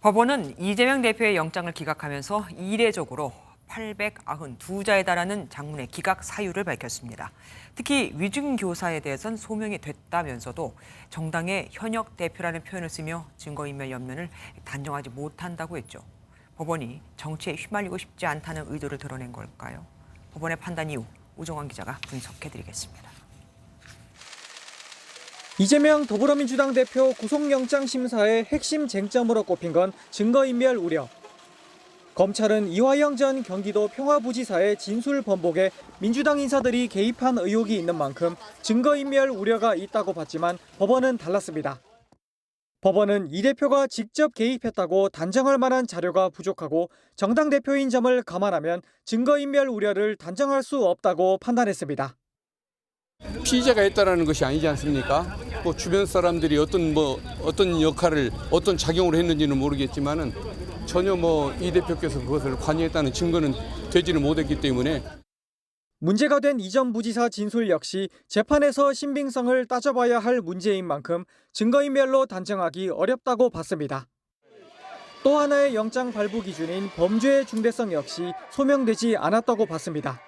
법원은 이재명 대표의 영장을 기각하면서 이례적으로 892자에 달하는 장문의 기각 사유를 밝혔습니다. 특히 위증교사에 대해선 소명이 됐다면서도 정당의 현역 대표라는 표현을 쓰며 증거인멸 염려를 단정하지 못한다고 했죠. 법원이 정치에 휘말리고 싶지 않다는 의도를 드러낸 걸까요? 법원의 판단 이후 우정환 기자가 분석해드리겠습니다. 이재명 더불어민주당 대표 구속영장 심사의 핵심 쟁점으로 꼽힌 건 증거인멸 우려. 검찰은 이화영 전 경기도 평화부지사의 진술 번복에 민주당 인사들이 개입한 의혹이 있는 만큼 증거인멸 우려가 있다고 봤지만 법원은 달랐습니다. 법원은 이 대표가 직접 개입했다고 단정할 만한 자료가 부족하고 정당 대표인 점을 감안하면 증거인멸 우려를 단정할 수 없다고 판단했습니다. 피의자가 했다라는 것이 아니지 않습니까? 뭐 주변 사람들이 어떤 역할을 어떤 작용을 했는지는 모르겠지만은 전혀 이 대표께서 그것을 관여했다는 증거는 되지를 못했기 때문에 문제가 된 이 전 부지사 진술 역시 재판에서 신빙성을 따져봐야 할 문제인 만큼 증거인멸로 단정하기 어렵다고 봤습니다. 또 하나의 영장 발부 기준인 범죄의 중대성 역시 소명되지 않았다고 봤습니다.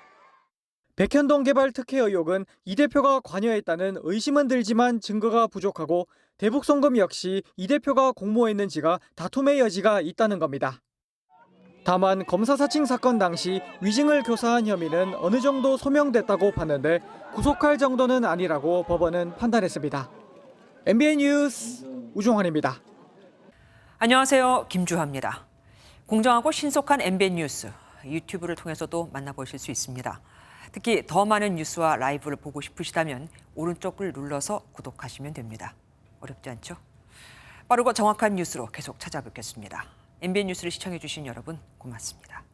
백현동 개발 특혜 의혹은 이 대표가 관여했다는 의심은 들지만 증거가 부족하고 대북 송금 역시 이 대표가 공모했는지가 다툼의 여지가 있다는 겁니다. 다만 검사 사칭 사건 당시 위증을 교사한 혐의는 어느 정도 소명됐다고 봤는데 구속할 정도는 아니라고 법원은 판단했습니다. MBN 뉴스 우종환입니다. 안녕하세요. 김주하입니다. 공정하고 신속한 MBN 뉴스, 유튜브를 통해서도 만나보실 수 있습니다. 특히 더 많은 뉴스와 라이브를 보고 싶으시다면 오른쪽을 눌러서 구독하시면 됩니다. 어렵지 않죠? 빠르고 정확한 뉴스로 계속 찾아뵙겠습니다. MBN 뉴스를 시청해주신 여러분 고맙습니다.